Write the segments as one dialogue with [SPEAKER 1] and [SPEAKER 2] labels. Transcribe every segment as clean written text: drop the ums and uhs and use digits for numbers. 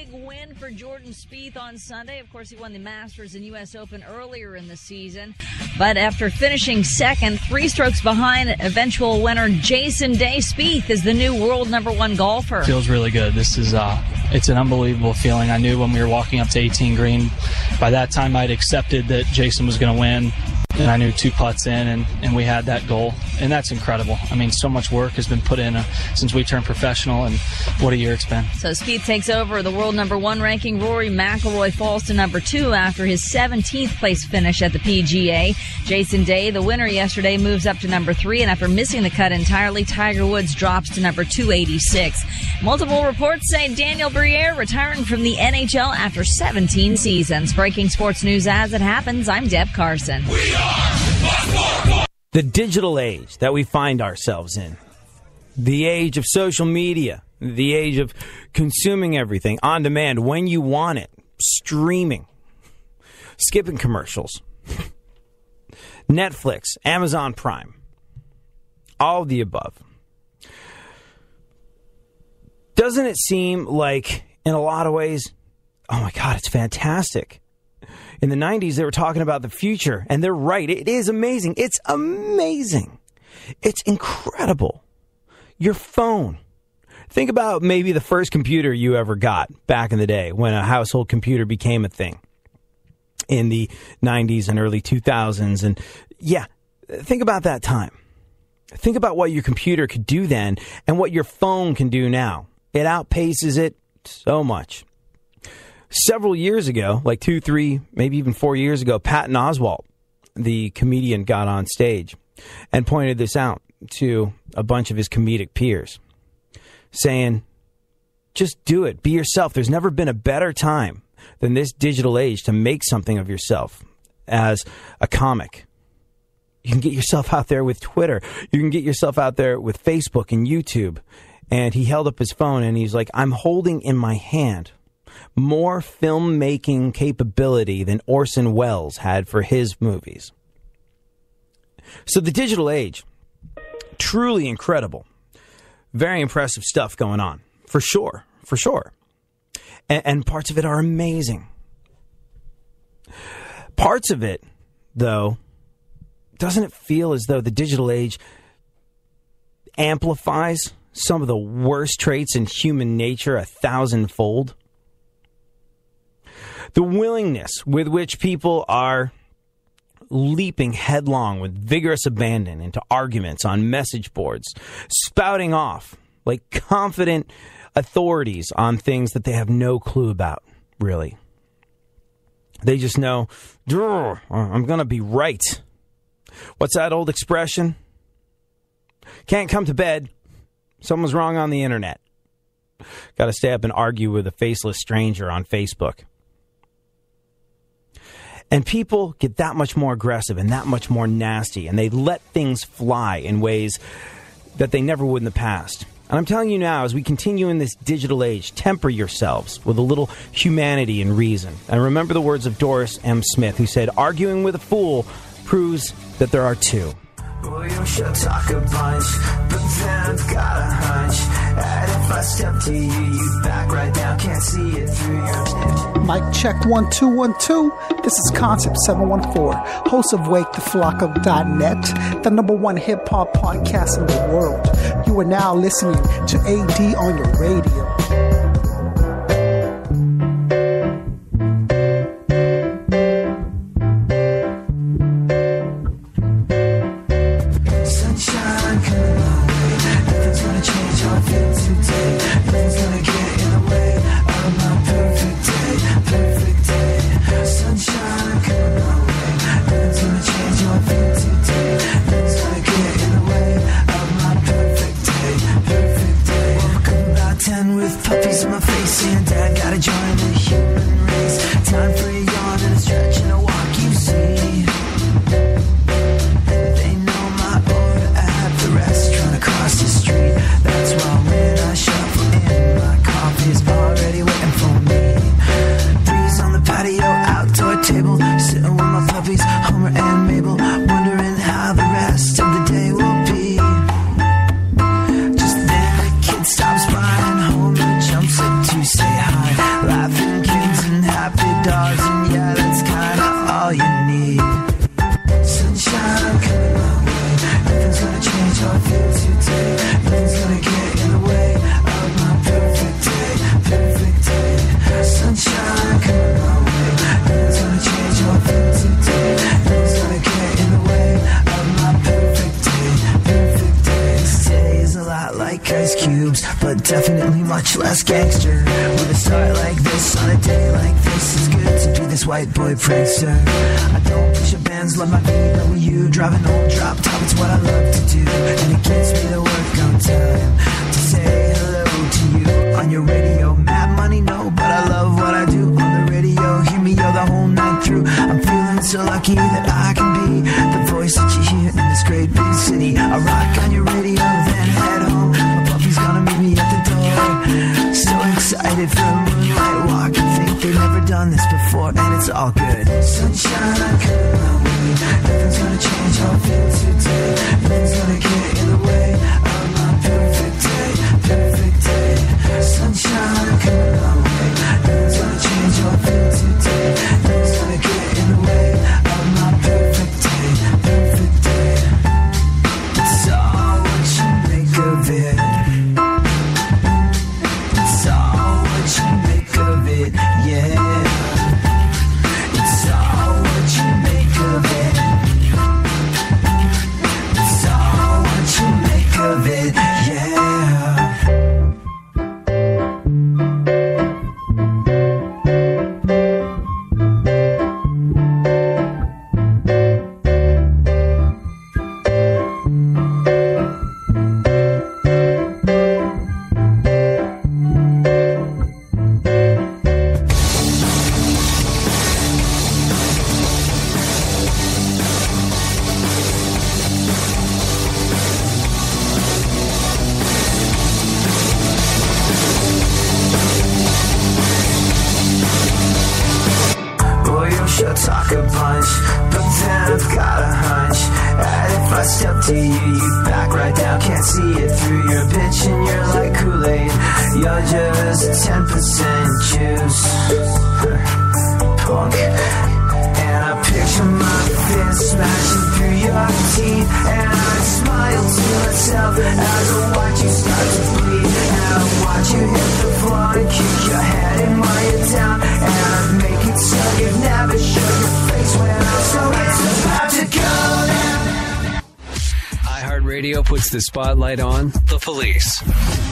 [SPEAKER 1] big win for Jordan Spieth on Sunday. Of course, he won the Masters and U.S. Open earlier in the season. But after finishing second, 3 strokes behind eventual winner Jason Day, Spieth is the new world #1 golfer.
[SPEAKER 2] Feels really good. This is it's an unbelievable feeling. I knew when we were walking up to 18 green, by that time I'd accepted that Jason was going to win. And I knew 2 putts in, and we had that goal. And that's incredible. I mean, so much work has been put in since we turned professional, and what a year it's been.
[SPEAKER 1] So Spieth takes over the world #1 ranking. Rory McIlroy falls to #2 after his 17th place finish at the PGA. Jason Day, the winner yesterday, moves up to #3, and after missing the cut entirely, Tiger Woods drops to #286. Multiple reports say Daniel Briere retiring from the NHL after 17 seasons. Breaking sports news as it happens, I'm Deb Carson.
[SPEAKER 3] The digital age that we find ourselves in, the age of social media, the age of consuming everything on demand when you want it, streaming, skipping commercials, Netflix, Amazon Prime, all of the above. Doesn't it seem like, in a lot of ways, oh my God, it's fantastic? In the 90s, they were talking about the future, and they're right. It is amazing. It's amazing. It's incredible. Your phone. Think about maybe the first computer you ever got back in the day when a household computer became a thing in the 90s and early 2000s. And yeah, think about that time. Think about what your computer could do then and what your phone can do now. It outpaces it so much. Several years ago, like 2, 3, maybe even 4 years ago, Patton Oswalt, the comedian, got on stage and pointed this out to a bunch of his comedic peers, saying, just do it. Be yourself. There's never been a better time than this digital age to make something of yourself as a comic. You can get yourself out there with Twitter. You can get yourself out there with Facebook and YouTube. And he held up his phone and he's like, I'm holding in my hand more filmmaking capability than Orson Welles had for his movies. So the digital age, truly incredible. Very impressive stuff going on, for sure. And parts of it are amazing. Parts of it, though, doesn't it feel as though the digital age amplifies some of the worst traits in human nature 1,000-fold? The willingness with which people are leaping headlong with vigorous abandon into arguments on message boards, spouting off like confident authorities on things that they have no clue about, really. They just know, I'm going to be right. What's that old expression? Can't come to bed. Someone's wrong on the internet. Got to stay up and argue with a faceless stranger on Facebook. And people get that much more aggressive and that much more nasty, and they let things fly in ways that they never would in the past. And I'm telling you now, as we continue in this digital age, temper yourselves with a little humanity and reason. And remember the words of Doris M. Smith, who said, arguing with a fool proves that there are two.
[SPEAKER 4] Boy, she'll talk a bunch, but then I've got a hunch. And if I step to you, you back right down, can't see it through your
[SPEAKER 5] Mic check 1 2 1 2. This is Concept 714, host of WakeTheFlock.net, the #1 hip hop podcast in the world. You are now listening to AD on your radio.
[SPEAKER 4] Say hi. much less gangster. With a start like this, on a day like this, it's good to be this white boy prankster. I don't push a Benz, love my VW, drive an old drop top, it's what I love to do. And it gives me the work on time to say hello to you. On your radio, mad money, no, but I love what I do. On the radio, hear me yell the whole night through. I'm feeling so lucky that I can be the voice that you hear in this great big city. I rock on your radio, then head home. My puppy's gonna meet me at the door. So excited for a moonlight walk. I think they've never done this before, and it's all good. Sunshine, I come my way. Nothing's gonna change how I feel today. Nothing's gonna get in the way of my perfect day. Perfect day. Sunshine, I come my way. Nothing's gonna change how I feel today. Nothing's gonna get in the way of my perfect day. Perfect day. It's all what you make of it. It's all what you make of it, yeah. It's all what you make of it. It's all what you make of it, yeah. Talk a bunch, but then I've got a hunch that if I step to you, you back right down. Can't see it through your bitch, and you're like Kool-Aid. You're just 10% juice, punk. And I picture my fist smashing through your teeth, and I smile to myself as I watch you start to bleed. And I watch you hit the floor and kick your head and while you're down, and I make it so you never show your face when I'm so it's about to go down.
[SPEAKER 6] iHeartRadio puts the spotlight on The Police.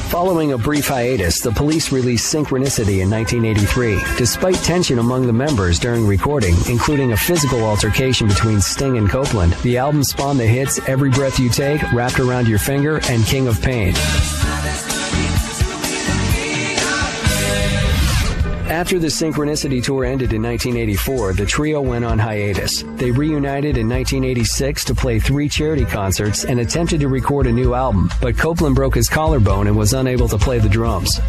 [SPEAKER 6] Following a brief hiatus, The Police released Synchronicity in 1983. Despite tension among the members during recording, including a physical altercation between Sting and Copeland, the album spawned the hits Every Breath You Take, Wrapped Around Your Finger, and King of Pain. After the Synchronicity tour ended in 1984, the trio went on hiatus. They reunited in 1986 to play 3 charity concerts and attempted to record a new album, but Copeland broke his collarbone and was unable to play the drums.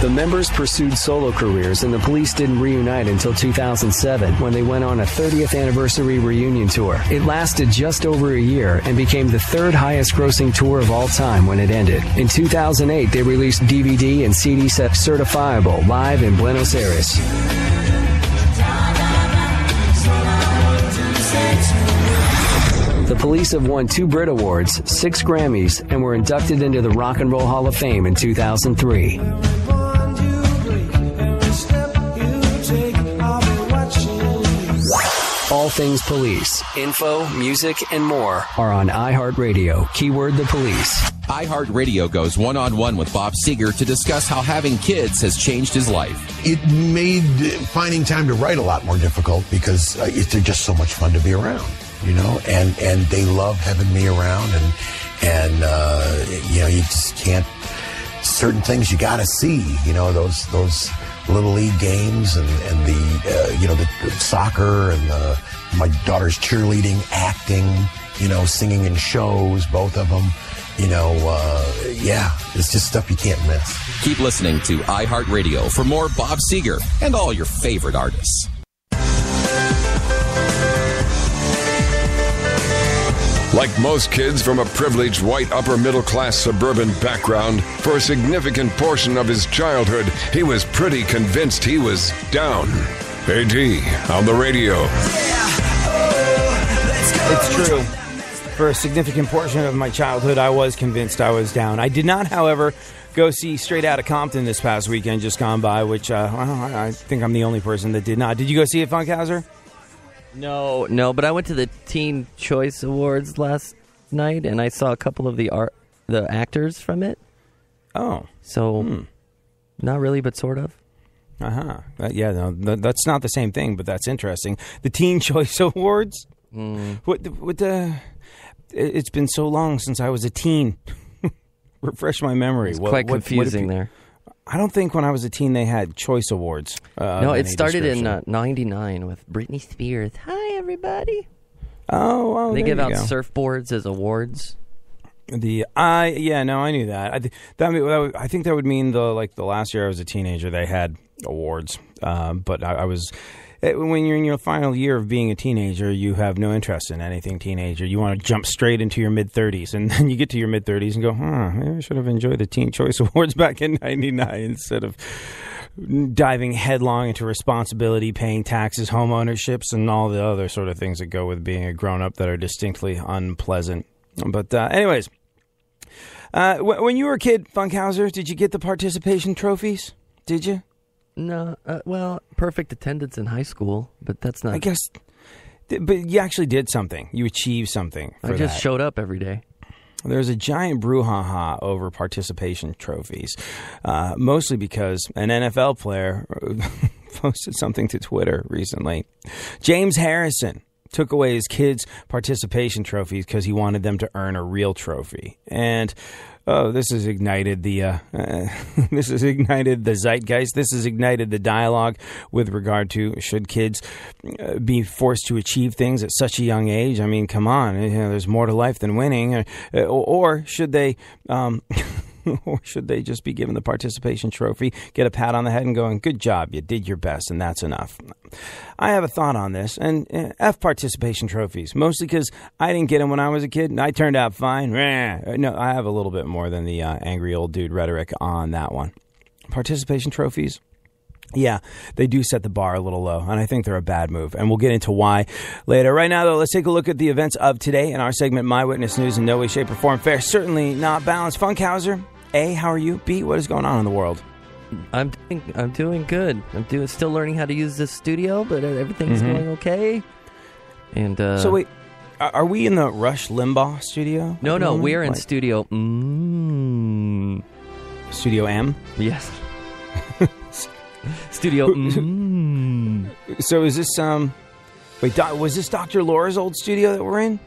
[SPEAKER 6] The members pursued solo careers, and the Police didn't reunite until 2007 when they went on a 30th anniversary reunion tour. It lasted just over a year and became the 3rd highest grossing tour of all time when it ended. In 2008, they released DVD and CD set Certifiable live in Buenos Aires. The Police have won 2 Brit Awards, 6 Grammys, and were inducted into the Rock and Roll Hall of Fame in 2003. All things Police, info, music, and more are on iHeartRadio. Keyword The Police.
[SPEAKER 7] iHeartRadio goes one-on-one with Bob Seger to discuss how having kids has changed his life.
[SPEAKER 8] It made finding time to write a lot more difficult because they're just so much fun to be around, you know, and they love having me around, and you know, you just can't, certain things you got to see, you know, those Little League games and the you know, the soccer and my daughter's cheerleading, acting, you know, singing in shows, both of them, you know, yeah, it's just stuff you can't miss.
[SPEAKER 7] Keep listening to iHeartRadio for more Bob Seger and all your favorite artists.
[SPEAKER 9] Like most kids from a privileged white upper-middle-class suburban background, for a significant portion of his childhood, he was pretty convinced he was down. AD on the radio.
[SPEAKER 3] It's true. For a significant portion of my childhood, I was convinced I was down. I did not, however, go see Straight Outta Compton this past weekend, just gone by, which I think I'm the only person that did not. Did you go see it, Funkhauser?
[SPEAKER 10] No, but I went to the Teen Choice Awards last night, and I saw a couple of the actors from it.
[SPEAKER 3] Oh.
[SPEAKER 10] So, not really, but sort of.
[SPEAKER 3] Yeah, no, that's not the same thing, but that's interesting. The Teen Choice Awards? It's been so long since I was a teen. Refresh my memory.
[SPEAKER 10] It's quite confusing there.
[SPEAKER 3] I don't think when I was a teen they had Choice Awards.
[SPEAKER 10] No, it started in 99 with Britney Spears. Hi, everybody.
[SPEAKER 3] Oh,
[SPEAKER 10] they give out surfboards as awards.
[SPEAKER 3] I knew that. I think that would mean the last year I was a teenager they had awards. But I was. When you're in your final year of being a teenager, you have no interest in anything teenager. You want to jump straight into your mid-30s, and then you get to your mid-30s and go, maybe I should have enjoyed the Teen Choice Awards back in 99 instead of diving headlong into responsibility, paying taxes, home ownerships, and all the other sort of things that go with being a grown-up that are distinctly unpleasant. But anyways, when you were a kid, Funkhauser, did you get the participation trophies? Did you?
[SPEAKER 10] No, perfect attendance in high school, but that's not...
[SPEAKER 3] I guess, but you actually did something. You achieved something for
[SPEAKER 10] I just showed up every day.
[SPEAKER 3] There's a giant brouhaha over participation trophies, mostly because an NFL player posted something to Twitter recently. James Harrison took away his kids' participation trophies because he wanted them to earn a real trophy. And... this has ignited the zeitgeist. This has ignited the dialogue with regard to should kids be forced to achieve things at such a young age. I mean, come on, there's more to life than winning, or should they? Or should they just be given the participation trophy, get a pat on the head and going, good job, you did your best, and that's enough? I have a thought on this, and F participation trophies, mostly because I didn't get them when I was a kid, and I turned out fine. No, I have a little bit more than the angry old dude rhetoric on that one. Participation trophies? Yeah, they do set the bar a little low, and I think they're a bad move, and we'll get into why later. Right now, though, let's take a look at the events of today in our segment, My Witness News. In no way, shape, or form fair. Certainly not balanced. Funkhauser, A, how are you? B, what is going on in the world?
[SPEAKER 10] I'm doing good. I'm still learning how to use this studio, but everything's going okay. And
[SPEAKER 3] so wait, are we in the Rush Limbaugh studio?
[SPEAKER 10] No, we're in Studio
[SPEAKER 3] Studio M?
[SPEAKER 10] Yes. Studio
[SPEAKER 3] So is this was this Dr. Laura's old studio that we're in?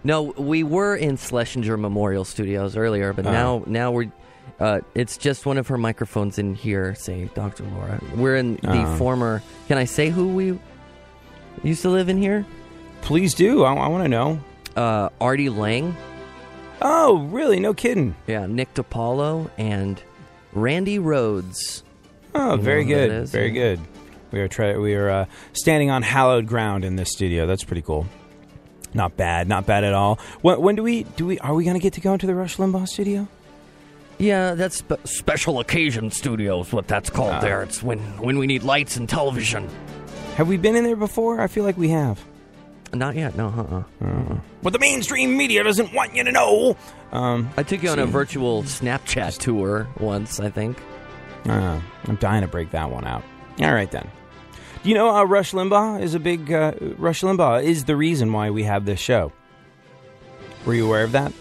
[SPEAKER 10] No, we were in Schlesinger Memorial Studios earlier, but now we're it's just one of her microphones in here, say Dr. Laura. We're in the former... Can I say who we used to live in here?
[SPEAKER 3] Please do. I want to know.
[SPEAKER 10] Artie Lang.
[SPEAKER 3] Oh, really? No kidding.
[SPEAKER 10] Yeah, Nick DiPaolo and Randy Rhodes.
[SPEAKER 3] Oh, very good. Very good. We are standing on hallowed ground in this studio. That's pretty cool. Not bad at all. When are we going to get to go into the Rush Limbaugh studio?
[SPEAKER 10] Yeah, that's special occasion studio is what that's called there. It's when we need lights and television.
[SPEAKER 3] Have we been in there before? I feel like we have.
[SPEAKER 10] Not yet, no,
[SPEAKER 3] But the mainstream media doesn't want you to know.
[SPEAKER 10] I took you on a virtual Snapchat tour once, I think.
[SPEAKER 3] I'm dying to break that one out. All right, then. Do you know Rush Limbaugh is a big... Rush Limbaugh is the reason why we have this show. Were you aware of that?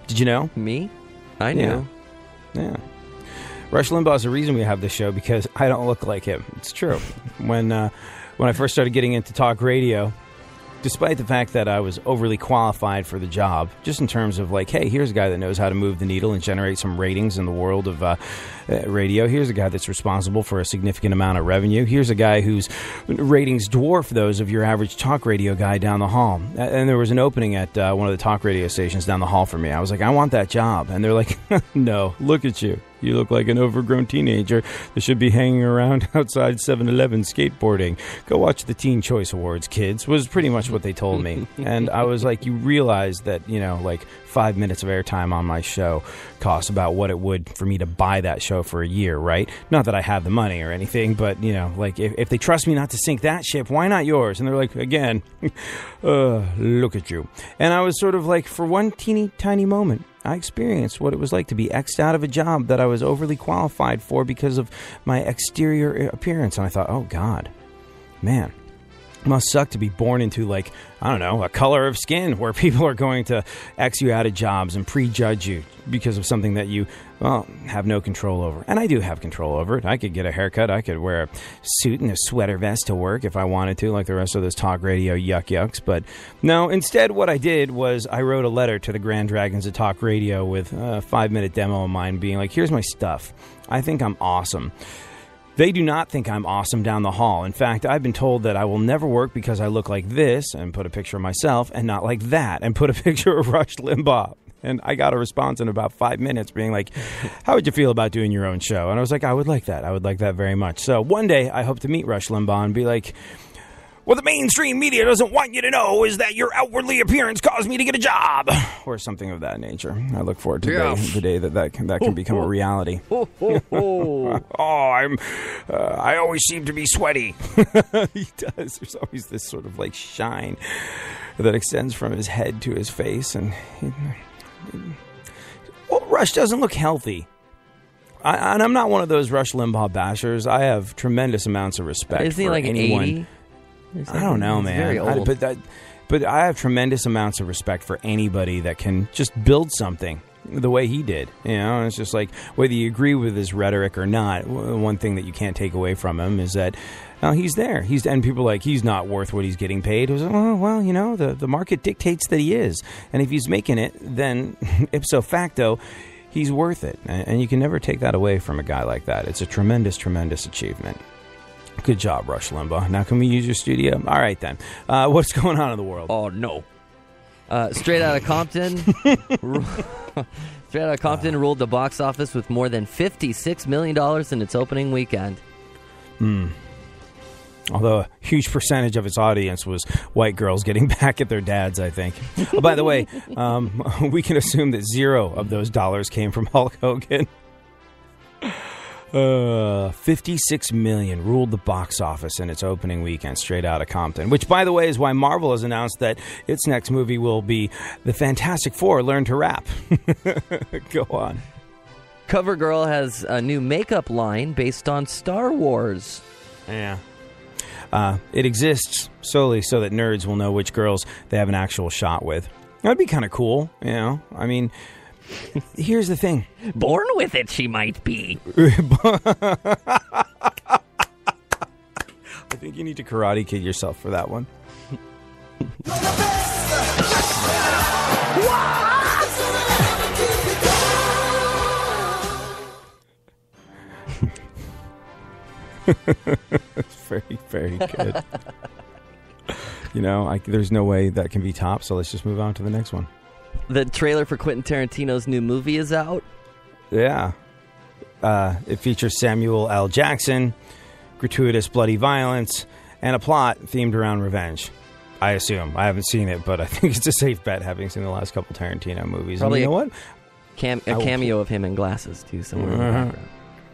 [SPEAKER 3] Did you know?
[SPEAKER 10] Me? I knew.
[SPEAKER 3] Yeah. Rush Limbaugh is the reason we have this show because I don't look like him. It's true. When I first started getting into talk radio, despite the fact that I was overly qualified for the job, just in terms of like, hey, here's a guy that knows how to move the needle and generate some ratings in the world of radio. Here's a guy that's responsible for a significant amount of revenue. Here's a guy whose ratings dwarf those of your average talk radio guy down the hall. And there was an opening at one of the talk radio stations down the hall for me. I was like, I want that job. And they're like, no, look at you. You look like an overgrown teenager that should be hanging around outside 7-Eleven skateboarding. Go watch the Teen Choice Awards, kids, was pretty much what they told me. And I was like, you realize that, 5 minutes of airtime on my show costs about what it would for me to buy that show for a year, right? Not that I have the money or anything, but, if they trust me not to sink that ship, why not yours? And they're like, again, look at you. And I was sort of like, for one teeny tiny moment, I experienced what it was like to be X'd out of a job that I was overly qualified for because of my exterior appearance. And I thought, oh, God, man, It must suck to be born into, like, I don't know, a color of skin where people are going to X you out of jobs and prejudge you because of something that you, well, have no control over. And I do have control over it. I could get a haircut. I could wear a suit and a sweater vest to work if I wanted to, like the rest of those talk radio yucks. But no, instead what I did was I wrote a letter to the Grand Dragons of Talk Radio with a 5-minute demo of mine being like, here's my stuff. I think I'm awesome. They do not think I'm awesome down the hall. In fact, I've been told that I will never work because I look like this, and put a picture of myself, and not like that, and put a picture of Rush Limbaugh. And I got a response in about 5 minutes being like, how would you feel about doing your own show? And I was like, I would like that. I would like that very much. So one day I hope to meet Rush Limbaugh and be like, what the mainstream media doesn't want you to know is that your outwardly appearance caused me to get a job, or something of that nature. I look forward to the day that can become a reality. I always seem to be sweaty. He does. There's always this sort of like shine that extends from his head to his face, and Rush doesn't look healthy. And I'm not one of those Rush Limbaugh bashers. I have tremendous amounts of respect.
[SPEAKER 10] Isn't he
[SPEAKER 3] for
[SPEAKER 10] like
[SPEAKER 3] anyone.
[SPEAKER 10] 80?
[SPEAKER 3] I don't know, man.
[SPEAKER 10] Very old.
[SPEAKER 3] But I have tremendous amounts of respect for anybody that can just build something the way he did. You know, and it's just like, whether you agree with his rhetoric or not, one thing that you can't take away from him is that he's there. And people are like, he's not worth what he's getting paid. It was, the market dictates that he is. And if he's making it, then ipso facto, he's worth it. And you can never take that away from a guy like that. It's a tremendous, tremendous achievement. Good job, Rush Limbaugh. Now, can we use your studio? All right, then. What's going on in the world?
[SPEAKER 10] Oh, no. Straight Outta Compton. Straight Outta Compton ruled the box office with more than $56 million in its opening weekend.
[SPEAKER 3] Although a huge percentage of its audience was white girls getting back at their dads, I think. Oh, by the way, we can assume that 0 of those dollars came from Hulk Hogan. 56 million ruled the box office in its opening weekend, Straight Outta Compton, which, by the way, is why Marvel has announced that its next movie will be The Fantastic Four Learn to Rap. Go on.
[SPEAKER 10] CoverGirl has a new makeup line based on Star Wars.
[SPEAKER 3] Yeah. It exists solely so that nerds will know which girls they have an actual shot with. That'd be kind of cool, you know? I mean, here's the thing.
[SPEAKER 10] Born with it, she might be.
[SPEAKER 3] I think you need to Karate Kid yourself for that one. It's very, very good. You know, there's no way that can be topped, so let's just move on to the next one.
[SPEAKER 10] The trailer for Quentin Tarantino's new movie is out.
[SPEAKER 3] Yeah. It features Samuel L. Jackson, gratuitous bloody violence, and a plot themed around revenge. I assume. I haven't seen it, but I think it's a safe bet, having seen the last couple Tarantino movies.
[SPEAKER 10] Probably,
[SPEAKER 3] and you know what?
[SPEAKER 10] A cameo of him in glasses, too, somewhere in the background.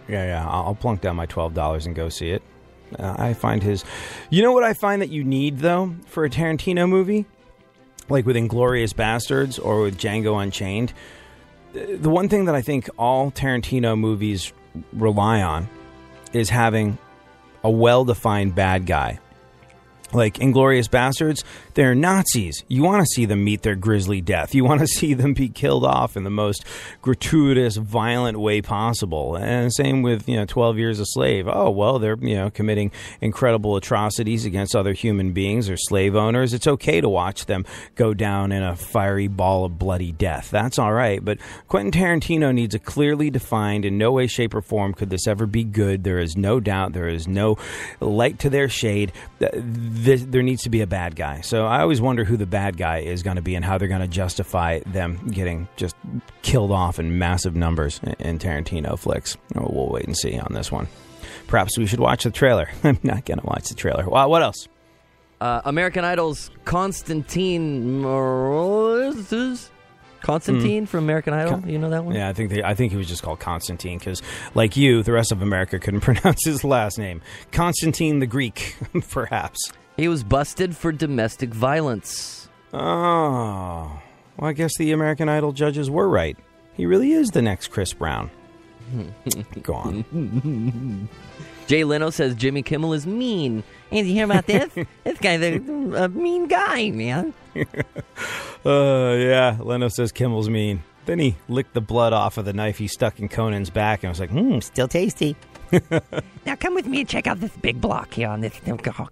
[SPEAKER 3] Yeah. I'll plunk down my $12 and go see it. I find his... You know what I find that you need, though, for a Tarantino movie? Like with Inglourious Bastards or with Django Unchained? The one thing that I think all Tarantino movies rely on is having a well-defined bad guy. Like Inglourious Bastards, they're Nazis. You want to see them meet their grisly death. You want to see them be killed off in the most gratuitous, violent way possible. And same with, 12 Years a Slave. Oh, well, they're, committing incredible atrocities against other human beings or slave owners. It's okay to watch them go down in a fiery ball of bloody death. That's all right. But Quentin Tarantino needs a clearly defined, in no way, shape, or form could this ever be good. There is no doubt. There is no light to their shade. There needs to be a bad guy. So I always wonder who the bad guy is going to be and how they're going to justify them getting just killed off in massive numbers in Tarantino flicks. We'll wait and see on this one. Perhaps we should watch the trailer. I'm not going to watch the trailer. What else?
[SPEAKER 10] American Idol's Constantine from American Idol. You know that one?
[SPEAKER 3] Yeah, I think he was just called Constantine because, like you, the rest of America couldn't pronounce his last name. Constantine the Greek, perhaps.
[SPEAKER 10] He was busted for domestic violence.
[SPEAKER 3] Oh. Well, I guess the American Idol judges were right. He really is the next Chris Brown. Go on.
[SPEAKER 10] Jay Leno says Jimmy Kimmel is mean. Hey, did you hear about this? This guy's a mean guy, man.
[SPEAKER 3] Yeah, Leno says Kimmel's mean. Then he licked the blood off of the knife he stuck in Conan's back and was like, still tasty.
[SPEAKER 11] Now come with me and check out this big block here on this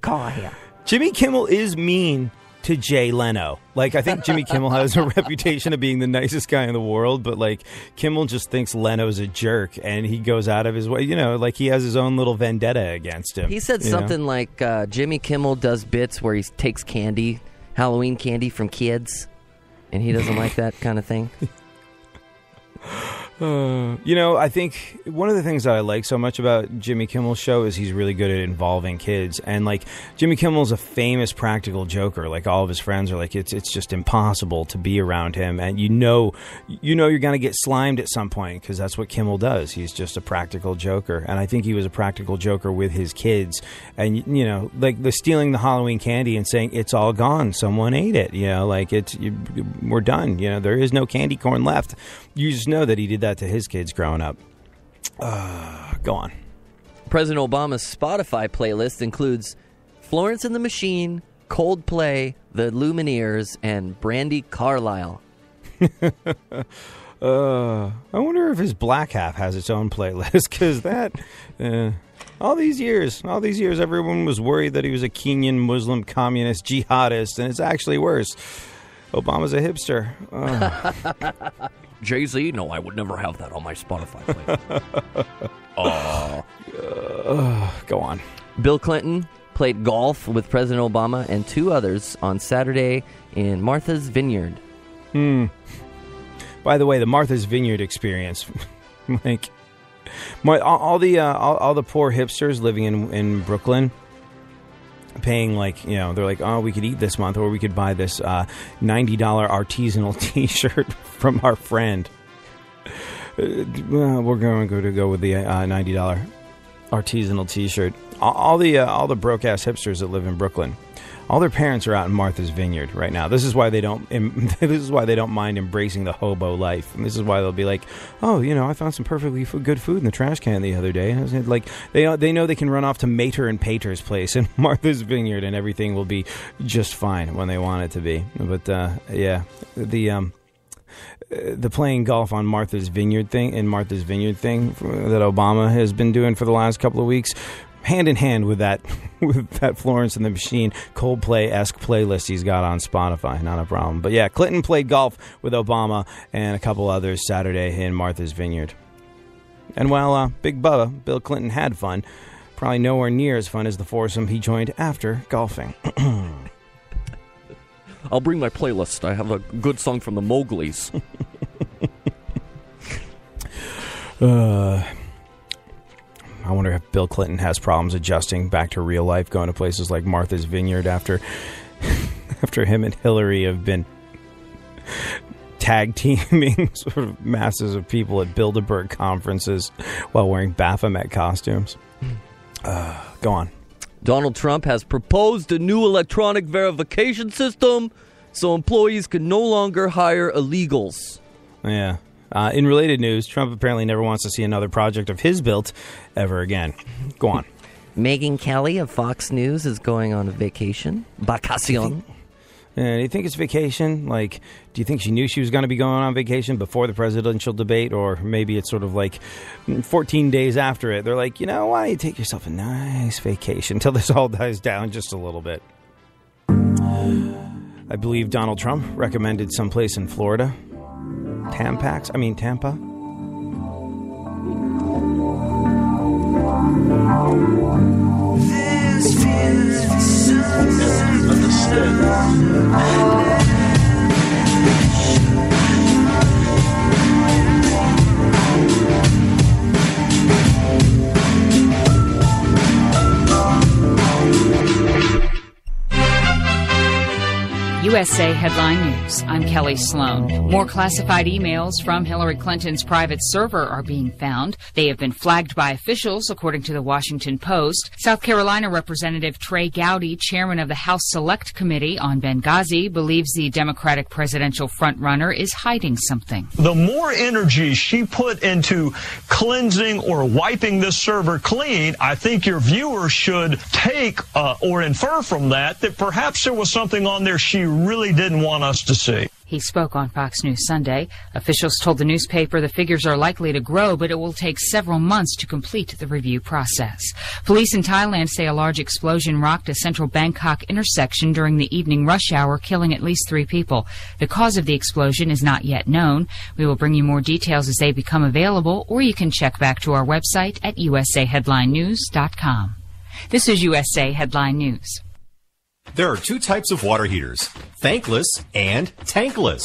[SPEAKER 11] car here.
[SPEAKER 3] Jimmy Kimmel is mean to Jay Leno. Like, I think Jimmy Kimmel has a reputation of being the nicest guy in the world, but, like, Kimmel just thinks Leno's a jerk, and he goes out of his way. You know, like, he has his own little vendetta against him.
[SPEAKER 10] He said something like Jimmy Kimmel does bits where he takes candy, Halloween candy from kids, and he doesn't like that kind of thing.
[SPEAKER 3] I think one of the things that I like so much about Jimmy Kimmel's show is he's really good at involving kids. And, like, Jimmy Kimmel's a famous practical joker. Like, all of his friends are like, it's just impossible to be around him. And you know you're going to get slimed at some point because that's what Kimmel does. He's just a practical joker. And I think he was a practical joker with his kids. And, like the stealing the Halloween candy and saying, it's all gone. Someone ate it. We're done. There is no candy corn left. You just know that he did that to his kids growing up. Go on.
[SPEAKER 10] President Obama's Spotify playlist includes Florence and the Machine, Coldplay, The Lumineers, and Brandi Carlile.
[SPEAKER 3] I wonder if his Black Half has its own playlist, because that... all these years, everyone was worried that he was a Kenyan Muslim communist jihadist, and it's actually worse. Obama's a hipster.
[SPEAKER 10] Jay-Z? No, I would never have that on my Spotify playlist.
[SPEAKER 3] Go on.
[SPEAKER 10] Bill Clinton played golf with President Obama and two others on Saturday in Martha's Vineyard.
[SPEAKER 3] By the way, the Martha's Vineyard experience, like all the poor hipsters living in Brooklyn, paying they're like, oh, we could eat this month, or we could buy this $90 artisanal T-shirt from our friend. We're going to go with the $90 artisanal T-shirt. All the broke ass hipsters that live in Brooklyn, all their parents are out in Martha's Vineyard right now. This is why they don't. This is why they don't mind embracing the hobo life, and this is why they'll be like, "Oh, I found some perfectly good food in the trash can the other day." And I was like, they know they can run off to Mater and Pater's place in Martha's Vineyard, and everything will be just fine when they want it to be. But the playing golf on Martha's Vineyard thing that Obama has been doing for the last couple of weeks, hand in hand with that Florence and the Machine Coldplay-esque playlist he's got on Spotify. Not a problem. But yeah, Clinton played golf with Obama and a couple others Saturday in Martha's Vineyard. And while Big Bubba, Bill Clinton, had fun, probably nowhere near as fun as the foursome he joined after golfing.
[SPEAKER 10] I'll bring my playlist. I have a good song from the Mowglis.
[SPEAKER 3] I wonder if Bill Clinton has problems adjusting back to real life, going to places like Martha's Vineyard after him and Hillary have been tag teaming sort of masses of people at Bilderberg conferences while wearing Baphomet costumes. Go on.
[SPEAKER 10] Donald Trump has proposed a new electronic verification system so employees can no longer hire illegals.
[SPEAKER 3] Yeah. In related news, Trump apparently never wants to see another project of his built ever again. Go on.
[SPEAKER 10] Megyn Kelly of Fox News is going on a vacation. Vacacion.
[SPEAKER 3] Do you think it's vacation? Like, do you think she knew she was going to be going on vacation before the presidential debate? Or maybe it's sort of like 14 days after it. They're like, why don't you take yourself a nice vacation until this all dies down just a little bit. I believe Donald Trump recommended someplace in Florida. Tampa.
[SPEAKER 4] This feels
[SPEAKER 12] USA Headline News. I'm Kelly Sloan. More classified emails from Hillary Clinton's private server are being found. They have been flagged by officials, according to the Washington Post. South Carolina Representative Trey Gowdy, chairman of the House Select Committee on Benghazi, believes the Democratic presidential frontrunner is hiding something.
[SPEAKER 13] The more energy she put into cleansing or wiping this server clean, I think your viewers should take or infer from that perhaps there was something on there she really didn't want us to see.
[SPEAKER 12] He spoke on Fox News Sunday. Officials told the newspaper the figures are likely to grow, but it will take several months to complete the review process. Police in Thailand say a large explosion rocked a central Bangkok intersection during the evening rush hour, killing at least 3 people. The cause of the explosion is not yet known. We will bring you more details as they become available, or you can check back to our website at usaheadlinenews.com. This is USA Headline News.
[SPEAKER 14] There are 2 types of water heaters, thankless and tankless.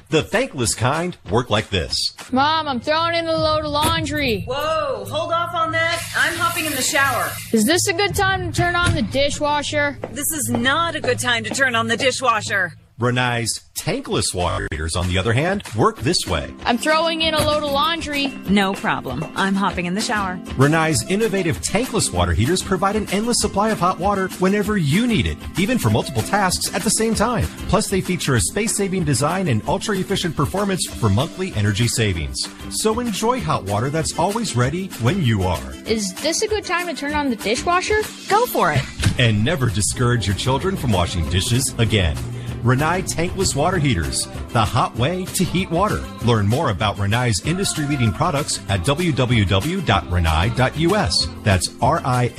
[SPEAKER 14] The thankless kind work like this.
[SPEAKER 15] Mom, I'm throwing in a load of laundry.
[SPEAKER 16] Whoa, hold off on that. I'm hopping in the shower.
[SPEAKER 15] Is this a good time to turn on the dishwasher?
[SPEAKER 16] This is not a good time to turn on the dishwasher.
[SPEAKER 14] Rinnai's tankless water heaters, on the other hand, work this way.
[SPEAKER 15] I'm throwing in a load of laundry.
[SPEAKER 16] No problem. I'm hopping in the shower.
[SPEAKER 14] Rinnai's innovative tankless water heaters provide an endless supply of hot water whenever you need it, even for multiple tasks at the same time. Plus, they feature a space-saving design and ultra-efficient performance for monthly energy savings. So enjoy hot water that's always ready when you are.
[SPEAKER 15] Is this a good time to turn on the dishwasher?
[SPEAKER 16] Go for it.
[SPEAKER 14] And never discourage your children from washing dishes again. Rinnai tankless water heaters, the hot way to heat water. Learn more about Rinnai's industry-leading products at www.rinnai.us. That's RINNAI.us.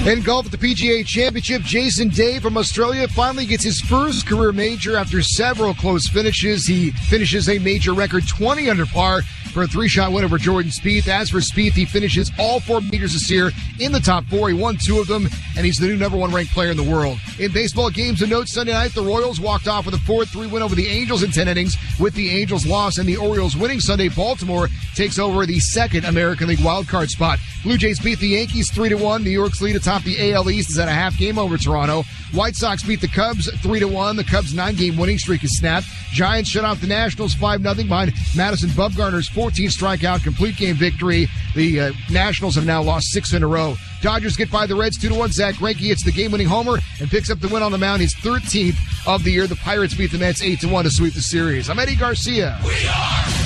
[SPEAKER 17] In golf at the PGA Championship, Jason Day from Australia finally gets his first career major after several close finishes. He finishes a major record 20 under par for a 3-shot win over Jordan Spieth. As for Spieth, he finishes all 4 majors this year in the top 4. He won 2 of them, and he's the new #1 ranked player in the world. In baseball games to note, Sunday night, the Royals walked off with a 4-3 win over the Angels in 10 innings. With the Angels' loss and the Orioles winning Sunday, Baltimore takes over the 2nd American League wildcard spot. Blue Jays beat the Yankees 3-1. New York's lead atop the AL East is at a half game over Toronto. White Sox beat the Cubs 3-1. The Cubs' 9-game winning streak is snapped. Giants shut out the Nationals 5-0 behind Madison Bumgarner's 14 strikeout complete game victory. The Nationals have now lost 6 in a row. Dodgers get by the Reds 2-1. Zach Greinke hits the game-winning homer and picks up the win on the mound, his 13th of the year. The Pirates beat the Mets 8-1 to sweep the series. I'm Eddie Garcia.
[SPEAKER 18] We are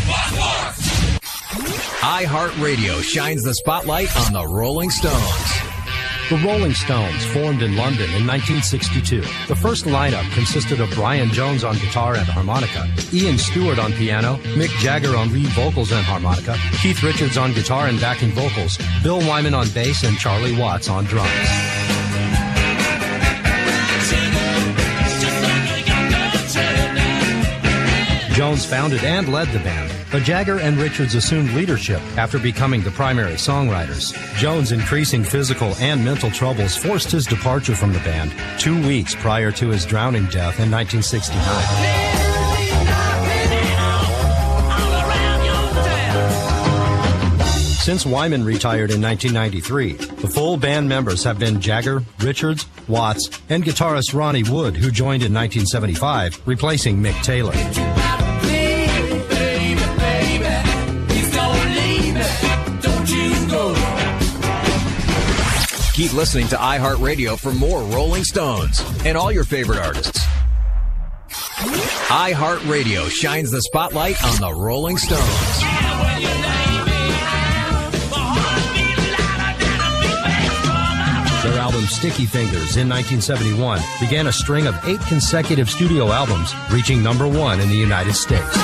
[SPEAKER 18] Fox Sports. iHeartRadio shines the spotlight on the Rolling Stones.
[SPEAKER 19] The Rolling Stones formed in London in 1962. The first lineup consisted of Brian Jones on guitar and harmonica, Ian Stewart on piano, Mick Jagger on lead vocals and harmonica, Keith Richards on guitar and backing vocals, Bill Wyman on bass, and Charlie Watts on drums. Jones founded and led the band, but Jagger and Richards assumed leadership after becoming the primary songwriters. Jones' increasing physical and mental troubles forced his departure from the band 2 weeks prior to his drowning death in 1969. Since Wyman retired in 1993, the full band members have been Jagger, Richards, Watts, and guitarist Ronnie Wood, who joined in 1975, replacing Mick Taylor.
[SPEAKER 18] Keep listening to iHeartRadio for more Rolling Stones and all your favorite artists. iHeartRadio shines the spotlight on the Rolling Stones.
[SPEAKER 19] Their album Sticky Fingers in 1971 began a string of 8 consecutive studio albums, reaching #1 in the United States.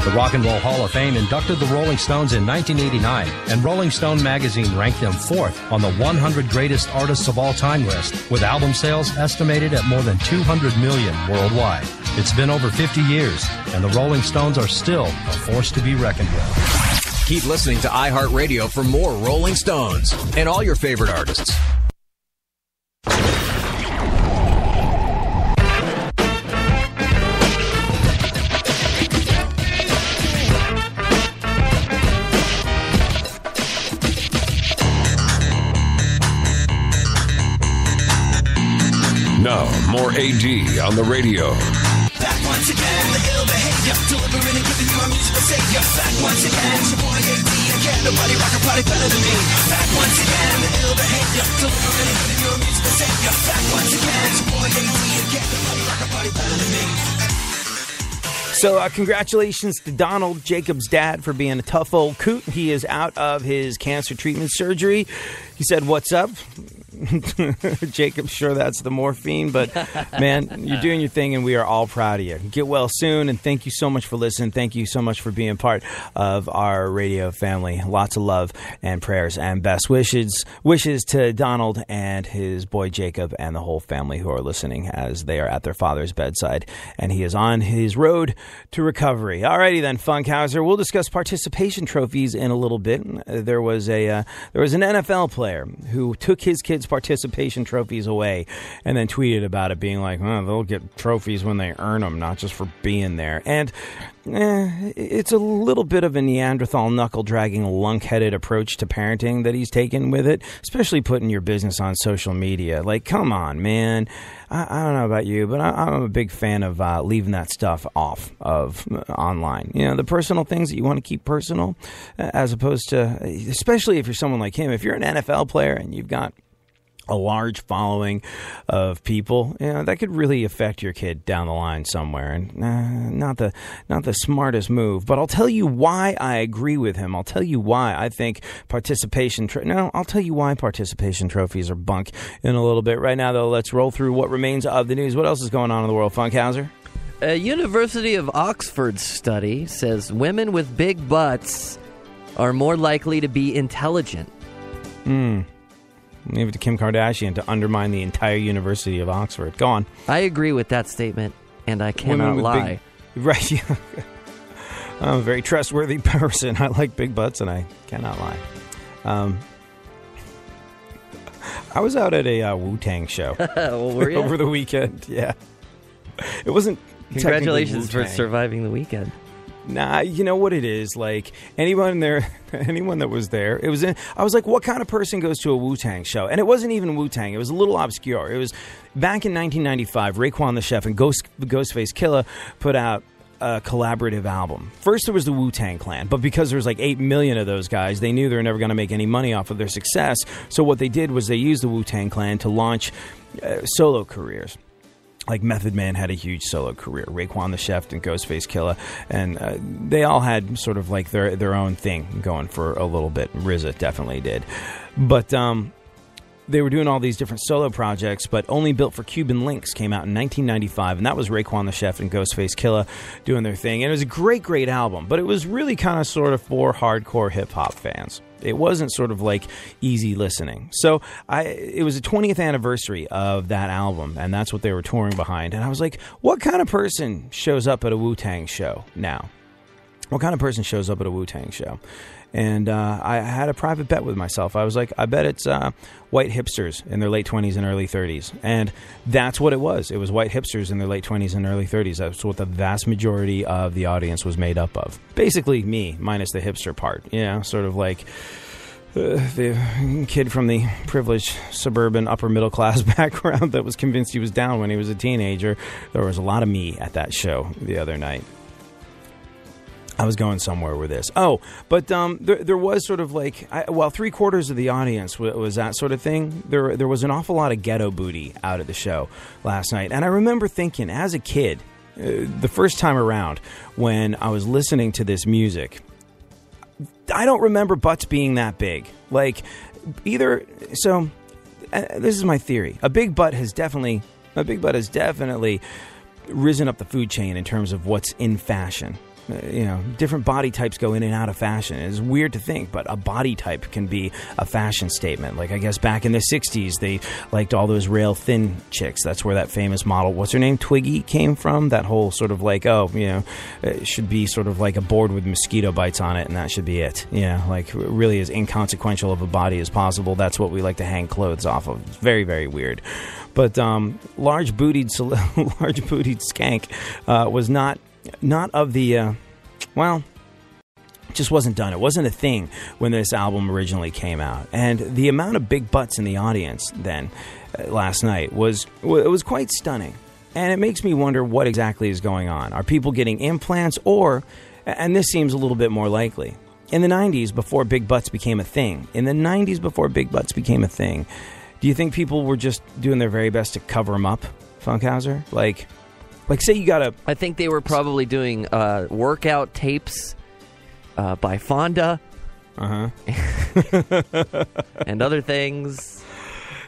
[SPEAKER 19] The Rock and Roll Hall of Fame inducted the Rolling Stones in 1989, and Rolling Stone magazine ranked them 4th on the 100 Greatest Artists of All Time list, with album sales estimated at more than 200 million worldwide. It's been over 50 years, and the Rolling Stones are still a force to be reckoned with.
[SPEAKER 18] Keep listening to iHeartRadio for more Rolling Stones and all your favorite artists.
[SPEAKER 9] more AD on the radio.
[SPEAKER 4] Back once again, the ill behavior, delivering and giving you a musical savior. Back once again, it's your boy AD again. Nobody rock a party better than me. Back once again, the ill behavior, delivering and giving you a musical savior. Back once again, it's your boy AD again. Nobody rock a party better than me.
[SPEAKER 3] So congratulations to Donald, Jacob's dad, for being a tough old coot. He is out of his cancer treatment surgery. He said, "What's up?" Jacob, sure that's the morphine, but man, you're doing your thing and we are all proud of you. Get well soon, and thank you so much for listening. Thank you so much for being part of our radio family. Lots of love and prayers and best wishes to Donald and his boy Jacob and the whole family who are listening as they are at their father's bedside, and he is on his road to recovery. Alrighty then, Funkhauser. We'll discuss participation trophies in a little bit. There was an NFL player who took his kids' participation trophies away and then tweeted about it, being like, "Oh, they'll get trophies when they earn them, not just for being there." And it's a little bit of a Neanderthal knuckle-dragging, lunk-headed approach to parenting that he's taken with it, especially putting your business on social media. Like, come on, man. I don't know about you, but I'm a big fan of leaving that stuff off of online. You know, the personal things that you want to keep personal, as opposed to, especially if you're someone like him, if you're an NFL player and you've got a large following of people, you know, that could really affect your kid down the line somewhere. And not the smartest move. But I'll tell you why I agree with him. I'll tell you why I think I'll tell you why participation trophies are bunk in a little bit. Right now, though, let's roll through what remains of the news. What else is going on in the world, Funkhauser?
[SPEAKER 10] A University of Oxford study says women with big butts are more likely to be intelligent.
[SPEAKER 3] Leave it to Kim Kardashian to undermine the entire University of Oxford. Go on.
[SPEAKER 10] I agree with that statement, and I cannot lie.
[SPEAKER 3] Right. I'm a very trustworthy person. I like big butts, and I cannot lie. I was out at a Wu-Tang show
[SPEAKER 10] were you?
[SPEAKER 3] over the weekend. Yeah. It wasn't.
[SPEAKER 10] Congratulations for surviving the weekend.
[SPEAKER 3] Nah, you know what it is? Like, anyone that was there, I was like, what kind of person goes to a Wu-Tang show? And it wasn't even Wu-Tang. It was a little obscure. It was back in 1995, Raekwon the Chef and Ghostface Killah put out a collaborative album. First, there was the Wu-Tang Clan, but because there was like 8 million of those guys, they knew they were never going to make any money off of their success. So what they did was they used the Wu-Tang Clan to launch solo careers. Like Method Man had a huge solo career, Raekwon the Chef and Ghostface Killah, and they all had sort of like their own thing going for a little bit. RZA definitely did. But they were doing all these different solo projects, but Only Built for Cuban Links came out in 1995, and that was Raekwon the Chef and Ghostface Killah doing their thing. And it was a great, great album, but it was really kind of sort of for hardcore hip-hop fans. It wasn't sort of like easy listening. So it was the 20th anniversary of that album, and that's what they were touring behind. And I was like, what kind of person shows up at a Wu-Tang show now? What kind of person shows up at a Wu-Tang show? And I had a private bet with myself. I was like, I bet it's white hipsters in their late 20s and early 30s. And that's what it was. It was white hipsters in their late 20s and early 30s. That's what the vast majority of the audience was made up of. Basically me, minus the hipster part. You know, sort of like the kid from the privileged suburban upper middle class background that was convinced he was down when he was a teenager. There was a lot of me at that show the other night. I was going somewhere with this. Oh, but there was sort of like, while 3/4 of the audience was that sort of thing, there was an awful lot of ghetto booty out at the show last night. And I remember thinking, as a kid, the first time around, when I was listening to this music, I don't remember butts being that big. Like, either, so, this is my theory. A big butt has definitely risen up the food chain in terms of what's in fashion. You know, different body types go in and out of fashion. It's weird to think, but a body type can be a fashion statement. Like, I guess back in the 60s, they liked all those rail thin chicks. That's where that famous model, what's her name, Twiggy, came from. That whole sort of like, oh, you know, it should be sort of like a board with mosquito bites on it, and that should be it. You know, like really as inconsequential of a body as possible. That's what we like to hang clothes off of. It's very, very weird. But large-bootied skank was not of the, just wasn't done. It wasn't a thing when this album originally came out. And the amount of big butts in the audience then, last night, was quite stunning. And it makes me wonder what exactly is going on. Are people getting implants or, and this seems a little bit more likely, in the 90s before big butts became a thing, do you think people were just doing their very best to cover them up, Funkhauser? Like say you got a...
[SPEAKER 10] I think they were probably doing workout tapes by Fonda. And other things.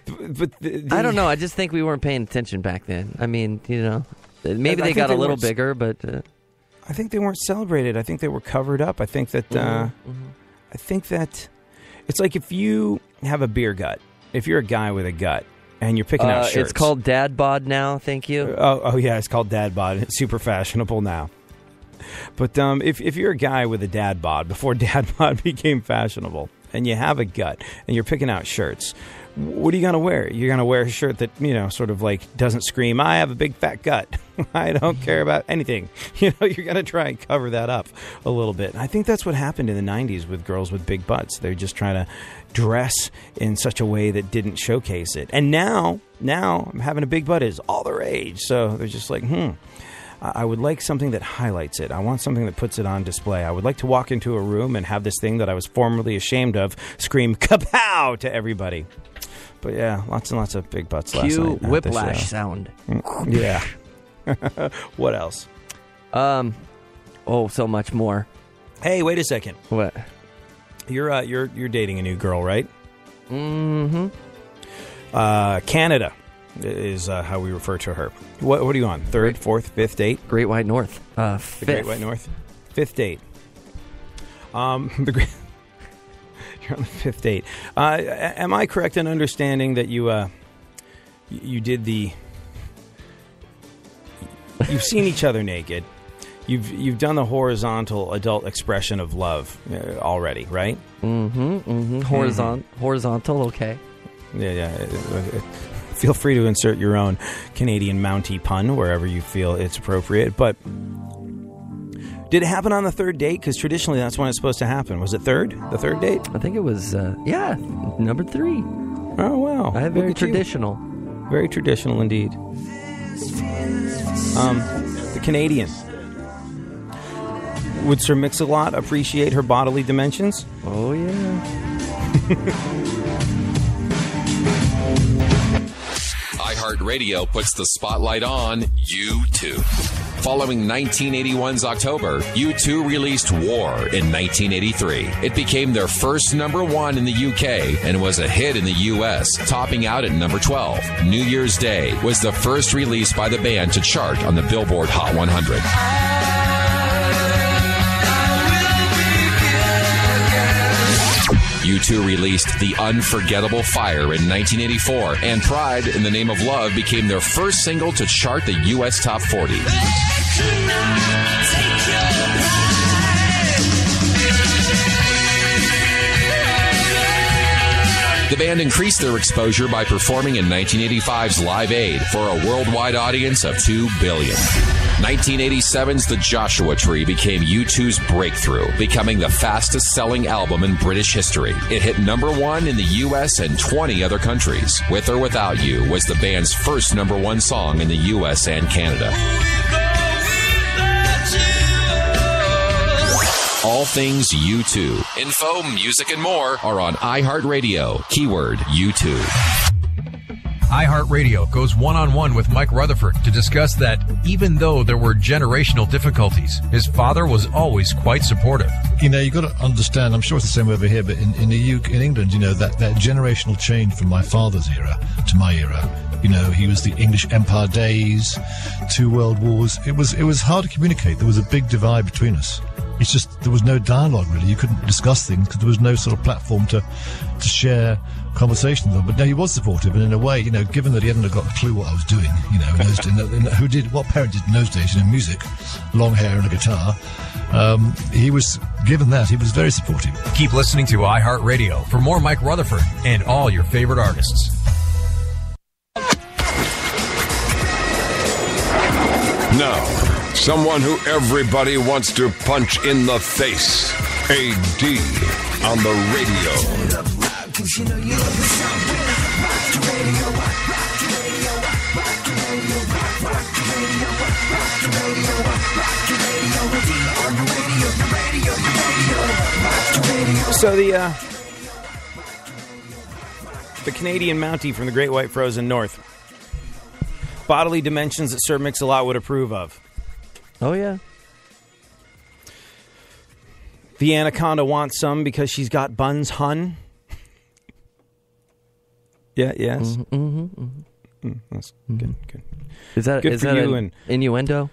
[SPEAKER 3] But
[SPEAKER 10] I don't know. I just think we weren't paying attention back then. I mean, maybe they got a little bigger, but...
[SPEAKER 3] I think they weren't celebrated. I think they were covered up. I think that... I think that... It's like if you have a beer gut, if you're a guy with a gut, and you're picking out shirts...
[SPEAKER 10] It's called dad bod now, thank you.
[SPEAKER 3] Oh yeah, it's called dad bod. It's super fashionable now. But if you're a guy with a dad bod, before dad bod became fashionable, and you have a gut, and you're picking out shirts... What are you going to wear? You're going to wear a shirt that, sort of like doesn't scream, I have a big fat gut. I don't care about anything. You're going to try and cover that up a little bit. And I think that's what happened in the 90s with girls with big butts. They're just trying to dress in such a way that didn't showcase it. And now having a big butt is all the rage. So they're just like, I would like something that highlights it. I want something that puts it on display. I would like to walk into a room and have this thing that I was formerly ashamed of scream kapow to everybody. But yeah, lots and lots of big butts last night.
[SPEAKER 10] Cue whiplash sound.
[SPEAKER 3] Yeah. What else?
[SPEAKER 10] So much more.
[SPEAKER 3] Hey, wait a second.
[SPEAKER 10] What?
[SPEAKER 3] You're dating a new girl, right?
[SPEAKER 10] Mm-hmm.
[SPEAKER 3] Canada is how we refer to her. What are you on? Third, fourth, fifth date?
[SPEAKER 10] Great White North.
[SPEAKER 3] Fifth. The Great White North. Fifth date. You're on the fifth date. Am I correct in understanding that you did the... You've seen each other naked. You've done the horizontal adult expression of love already, right?
[SPEAKER 10] Horizontal, okay.
[SPEAKER 3] Yeah. Feel free to insert your own Canadian Mountie pun wherever you feel it's appropriate. But did it happen on the third date? Because traditionally that's when it's supposed to happen. Was it the third date?
[SPEAKER 10] I think it was, number 3.
[SPEAKER 3] Oh, wow.
[SPEAKER 10] Very traditional.
[SPEAKER 3] Very traditional indeed. The Canadian. Would Sir Mix-a-Lot appreciate her bodily dimensions?
[SPEAKER 10] Oh, yeah.
[SPEAKER 7] iHeartRadio puts the spotlight on U2. Following 1981's October, U2 released War in 1983. It became their first number 1 in the UK and was a hit in the US, topping out at number 12. New Year's Day was the first release by the band to chart on the Billboard Hot 100. U2 released The Unforgettable Fire in 1984, and Pride in the Name of Love became their first single to chart the U.S. Top 40. The band increased their exposure by performing in 1985's Live Aid for a worldwide audience of 2 billion. 1987's The Joshua Tree became U2's breakthrough, becoming the fastest-selling album in British history. It hit number 1 in the U.S. and 20 other countries. With or Without You was the band's first number 1 song in the U.S. and Canada. All things U2. Info, music, and more are on iHeartRadio. Keyword U2.
[SPEAKER 18] iHeartRadio goes one-on-one with Mike Rutherford to discuss that even though there were generational difficulties, his father was always quite supportive.
[SPEAKER 20] You've got to understand, I'm sure it's the same over here, but in England, that generational change from my father's era to my era, he was the English Empire days, 2 world wars. It was hard to communicate. There was a big divide between us. It's just there was no dialogue, really. You couldn't discuss things because there was no sort of platform to share conversations on. But no, he was supportive, and in a way, given that he hadn't got a clue what I was doing, what parent did in those days, music, long hair and a guitar, he was given that. He was very supportive.
[SPEAKER 18] Keep listening to iHeartRadio for more Mike Rutherford and all your favorite artists.
[SPEAKER 9] Now, someone who everybody wants to punch in the face. AD on the radio.
[SPEAKER 3] So the Canadian Mountie from the Great White Frozen North. Bodily dimensions that Sir Mix-a-Lot would approve of.
[SPEAKER 10] Oh, yeah.
[SPEAKER 3] The anaconda wants some because she's got buns, hun. Yeah, yes. That's good.
[SPEAKER 10] Is that
[SPEAKER 3] good
[SPEAKER 10] is
[SPEAKER 3] for
[SPEAKER 10] that
[SPEAKER 3] you
[SPEAKER 10] an innuendo?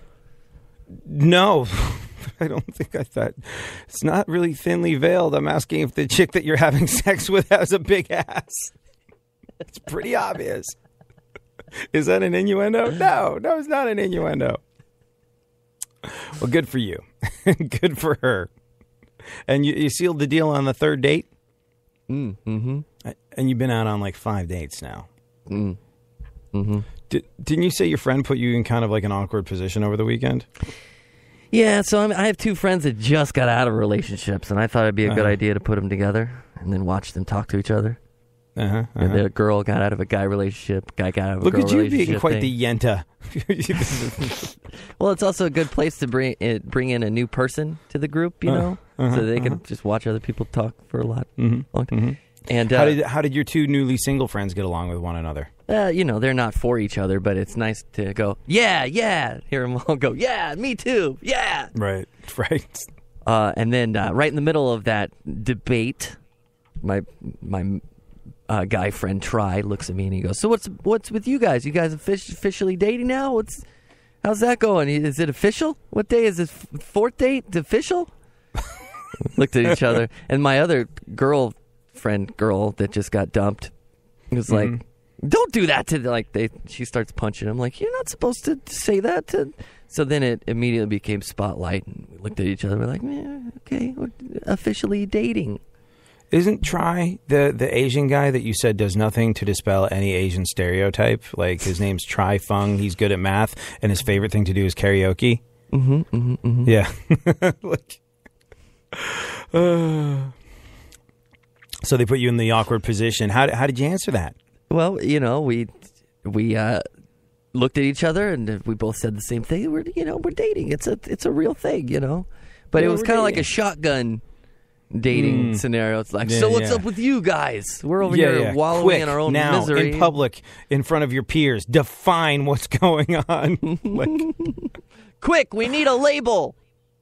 [SPEAKER 3] No, I don't think I thought. It's not really thinly veiled. I'm asking if the chick that you're having sex with has a big ass. It's pretty obvious. Is that an innuendo? No, it's not an innuendo. Well, good for you. Good for her. And you sealed the deal on the third date?
[SPEAKER 10] Mm-hmm.
[SPEAKER 3] And you've been out on like 5 dates now.
[SPEAKER 10] Mm-hmm.
[SPEAKER 3] Didn't you say your friend put you in kind of like an awkward position over the weekend?
[SPEAKER 10] Yeah, so I have two friends that just got out of relationships, and I thought it'd be a good idea to put them together and then watch them talk to each other. And the girl got out of a guy relationship, guy got out of a girl relationship.
[SPEAKER 3] Look at you being quite the yenta.
[SPEAKER 10] Well, it's also a good place to bring in a new person to the group, you know, so they can just watch other people talk for a long time. And
[SPEAKER 3] how did your two newly single friends get along with one another?
[SPEAKER 10] You know, they're not for each other, but it's nice to go, yeah. Hear them all go, yeah, me too, yeah.
[SPEAKER 3] Right.
[SPEAKER 10] And then right in the middle of that debate, my guy friend Try looks at me and he goes, so what's with you guys? You guys officially dating now? How's that going? Is it official? What day is this? Fourth date? It's official? Looked at each other, and my other girl that just got dumped was like, don't do that to she starts punching him like, you're not supposed to say that to. So then it immediately became Spotlight, and we looked at each other. We're like, okay, we're officially dating.
[SPEAKER 3] Isn't Try the Asian guy that you said does nothing to dispel any Asian stereotype? Like, his name's Try Fung. He's good at math, and his favorite thing to do is karaoke. Yeah. So they put you in the awkward position. How did you answer that?
[SPEAKER 10] Well, you know, we looked at each other and we both said the same thing. We're dating. It's a real thing, you know. But it was kind of like a shotgun dating scenario. It's like, so what's up with you guys? We're over here wallowing in our own misery.
[SPEAKER 3] In public, in front of your peers, define what's going on.
[SPEAKER 10] Quick, we need a label.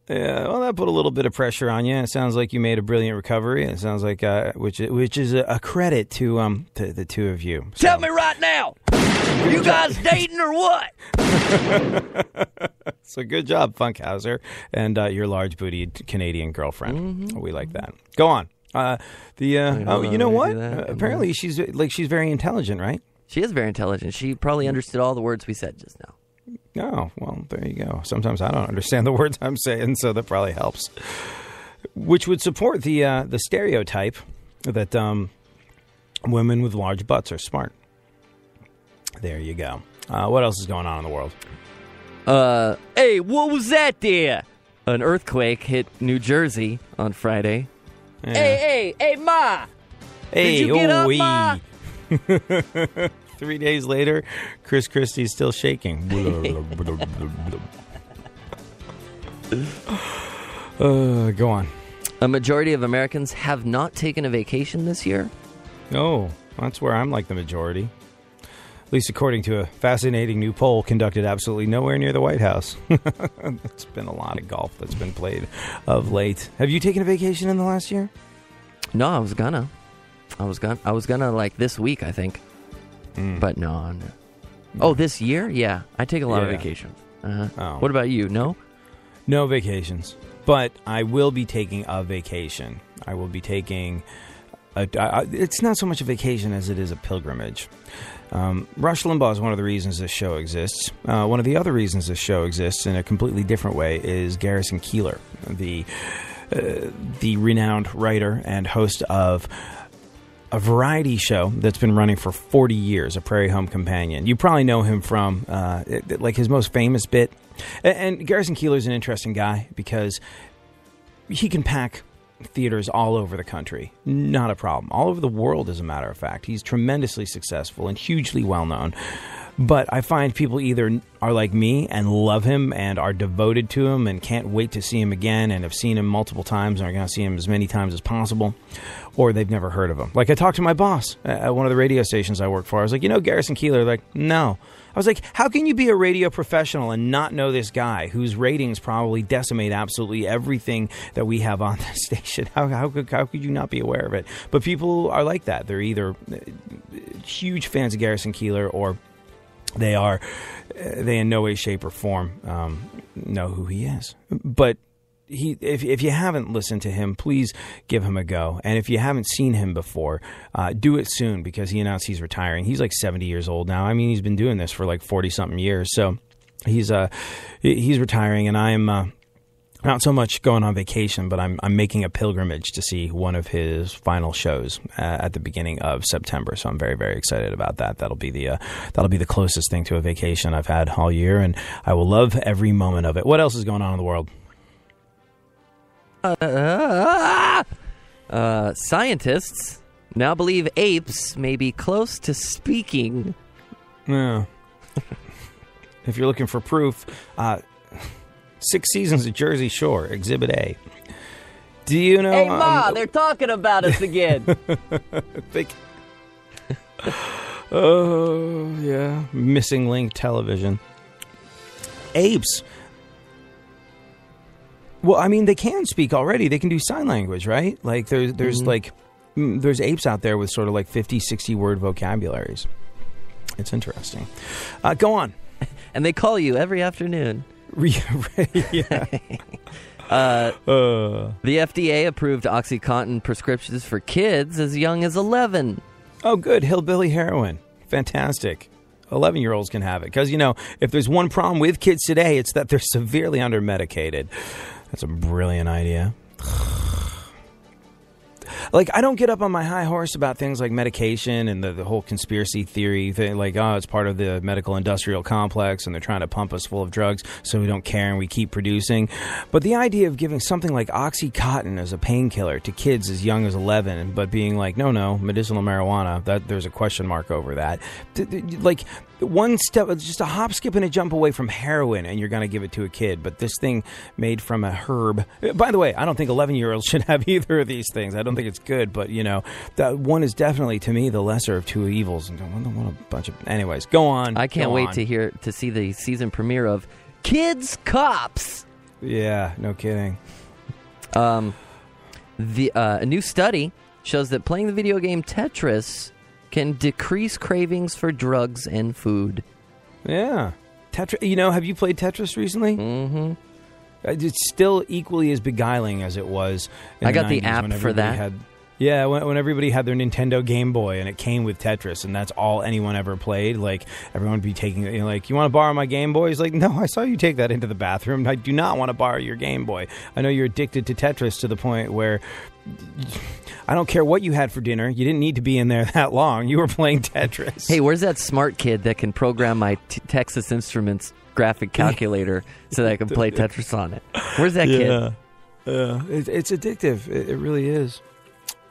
[SPEAKER 3] Yeah, well, that put a little bit of pressure on you. It sounds like you made a brilliant recovery. It sounds like which is a credit to the two of you.
[SPEAKER 10] So. Tell me right now, you guys dating or what?
[SPEAKER 3] So good job, Funkhauser, and your large-bootied Canadian girlfriend. We like that. Go on. You know what? Apparently, she's very intelligent, right?
[SPEAKER 10] She is very intelligent. She probably understood all the words we said just now.
[SPEAKER 3] Oh, well, there you go. Sometimes I don't understand the words I'm saying, so that probably helps. Which would support the stereotype that women with large butts are smart. There you go. What else is going on in the world?
[SPEAKER 10] Hey, what was that there? An earthquake hit New Jersey on Friday.
[SPEAKER 3] Yeah.
[SPEAKER 10] Hey, Ma!
[SPEAKER 3] Hey,
[SPEAKER 10] did you get up, Ma?
[SPEAKER 3] 3 days later, Chris Christie's still shaking. Go on.
[SPEAKER 10] A majority of Americans have not taken a vacation this year.
[SPEAKER 3] Oh, that's where I'm like the majority. At least according to a fascinating new poll conducted absolutely nowhere near the White House. It's been a lot of golf that's been played of late. Have you taken a vacation in the last year?
[SPEAKER 10] No, I was gonna like this week, I think. But no. Oh, this year? Yeah. I take a lot of vacations.
[SPEAKER 3] Oh.
[SPEAKER 10] What about you? No?
[SPEAKER 3] No vacations. But I will be taking a vacation. I will be taking... it's not so much a vacation as it is a pilgrimage. Rush Limbaugh is one of the reasons this show exists. One of the other reasons this show exists in a completely different way is Garrison Keillor, the renowned writer and host of a variety show that's been running for 40 years, A Prairie Home Companion. You probably know him from like his most famous bit. And Garrison Keillor is an interesting guy because he can pack theaters all over the country. Not a problem. All over the world, as a matter of fact. He's tremendously successful and hugely well-known. But I find people either are like me and love him and are devoted to him and can't wait to see him again and have seen him multiple times and are going to see him as many times as possible, or they've never heard of him. Like, I talked to my boss at one of the radio stations I work for. I was like, you know Garrison Keillor? Like, no. I was like, how can you be a radio professional and not know this guy whose ratings probably decimate absolutely everything that we have on this station? How could you not be aware of it? But people are like that. They're either huge fans of Garrison Keillor or they in no way, shape, or form know who he is. But if you haven't listened to him, please give him a go. And if you haven't seen him before, do it soon, because he announced he's retiring. He's like 70 years old now. I mean, he's been doing this for like 40-something years. So he's retiring, and I'm not so much going on vacation, but I'm making a pilgrimage to see one of his final shows at the beginning of September. So I'm very, very excited about that. That'll be the closest thing to a vacation I've had all year, and I will love every moment of it. What else is going on in the world?
[SPEAKER 10] Scientists now believe apes may be close to speaking.
[SPEAKER 3] Yeah. If you're looking for proof, 6 seasons of Jersey Shore, Exhibit A. Do you know?
[SPEAKER 10] Hey, Ma, they're talking about us again.
[SPEAKER 3] Oh, yeah. Missing link television. Apes. Well, I mean, they can speak already. They can do sign language, right? Like, there's there's apes out there with sort of like 50, 60 word vocabularies. It's interesting. Go on.
[SPEAKER 10] And they call you every afternoon.
[SPEAKER 3] Yeah.
[SPEAKER 10] The FDA approved OxyContin prescriptions for kids as young as 11.
[SPEAKER 3] Oh, good. Hillbilly heroin. Fantastic. 11-year-olds can have it. Because, you know, if there's one problem with kids today, it's that they're severely under-medicated. That's a brilliant idea. Like, I don't get up on my high horse about things like medication and the whole conspiracy theory thing. Like, oh, it's part of the medical industrial complex and they're trying to pump us full of drugs so we don't care and we keep producing. But the idea of giving something like OxyContin as a painkiller to kids as young as 11, but being like, no, medicinal marijuana, that there's a question mark over that. Like, one step, just a hop, skip, and a jump away from heroin, and you're going to give it to a kid. But this thing made from a herb. By the way, I don't think 11-year-olds should have either of these things. I don't think it's good, but, you know, that one is definitely, to me, the lesser of two evils. And what a bunch of... Anyways, go on.
[SPEAKER 10] I can't wait to see the season premiere of Kids Cops.
[SPEAKER 3] Yeah, no kidding.
[SPEAKER 10] A new study shows that playing the video game Tetris can decrease cravings for drugs and food.
[SPEAKER 3] Yeah. Tetris. You know, have you played Tetris recently?
[SPEAKER 10] Mm-hmm.
[SPEAKER 3] It's still equally as beguiling as it was in
[SPEAKER 10] I got
[SPEAKER 3] the 90s
[SPEAKER 10] the app for that.
[SPEAKER 3] When everybody had their Nintendo Game Boy and it came with Tetris, and that's all anyone ever played. Like, everyone would be taking it, like, you want to borrow my Game Boy? He's like, no, I saw you take that into the bathroom. I do not want to borrow your Game Boy. I know you're addicted to Tetris to the point where I don't care what you had for dinner. You didn't need to be in there that long. You were playing Tetris.
[SPEAKER 10] Hey, where's that smart kid that can program my Texas Instruments graphic calculator so that I can play Tetris on it? Where's that kid?
[SPEAKER 3] Yeah, it's addictive. It really is.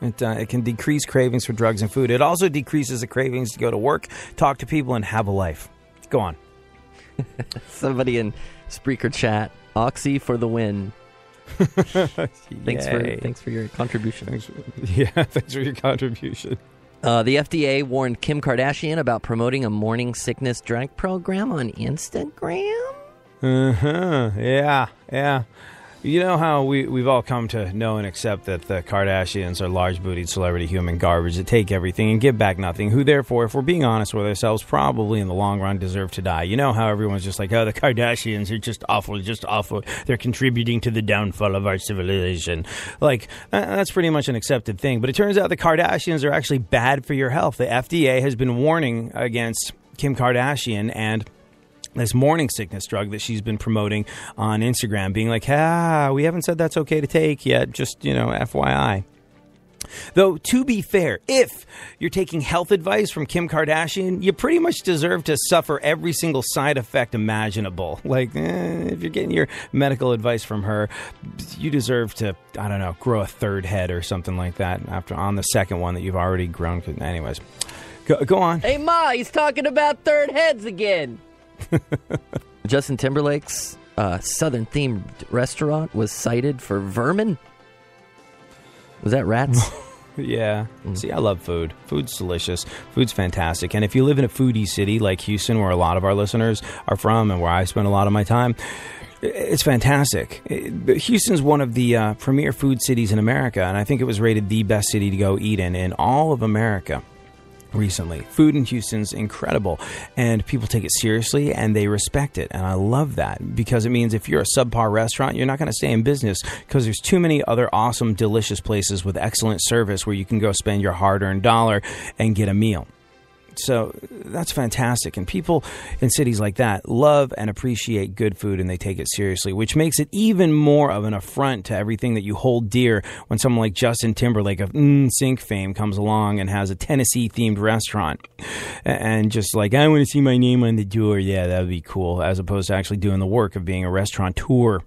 [SPEAKER 3] It can decrease cravings for drugs and food. It also decreases the cravings to go to work, talk to people, and have a life. Go on.
[SPEAKER 10] Somebody in Spreaker chat, Oxy for the win. Thanks for your contribution.
[SPEAKER 3] Thanks for your contribution.
[SPEAKER 10] The FDA warned Kim Kardashian about promoting a morning sickness drug program on Instagram.
[SPEAKER 3] Yeah. You know how we've all come to know and accept that the Kardashians are large-bootied celebrity human garbage that take everything and give back nothing, who therefore, if we're being honest with ourselves, probably in the long run deserve to die. You know how everyone's just like, oh, the Kardashians are just awful. They're contributing to the downfall of our civilization. Like, that's pretty much an accepted thing. But it turns out the Kardashians are actually bad for your health. The FDA has been warning against Kim Kardashian and this morning sickness drug that she's been promoting on Instagram, being like, we haven't said that's okay to take yet, just, FYI. Though, to be fair, if you're taking health advice from Kim Kardashian, you pretty much deserve to suffer every single side effect imaginable. Like, if you're getting your medical advice from her, you deserve to, I don't know, grow a third head or something like that on the second one that you've already grown. Anyways, go on.
[SPEAKER 10] Hey, Ma, he's talking about third heads again. Justin Timberlake's Southern-themed restaurant was cited for vermin. Was that rats?
[SPEAKER 3] Yeah. See, I love food. Food's delicious. Food's fantastic. And if you live in a foodie city like Houston, where a lot of our listeners are from and where I spend a lot of my time, it's fantastic. Houston's one of the premier food cities in America, and I think it was rated the best city to go eat in all of America recently. Food in Houston's incredible, and people take it seriously and they respect it, and I love that, because it means if you're a subpar restaurant, you're not going to stay in business, because there's too many other awesome, delicious places with excellent service where you can go spend your hard-earned dollar and get a meal. So that's fantastic. And people in cities like that love and appreciate good food, and they take it seriously, which makes it even more of an affront to everything that you hold dear when someone like Justin Timberlake of NSYNC fame comes along and has a Tennessee-themed restaurant. And just like, I want to see my name on the door. Yeah, that would be cool. As opposed to actually doing the work of being a restaurateur.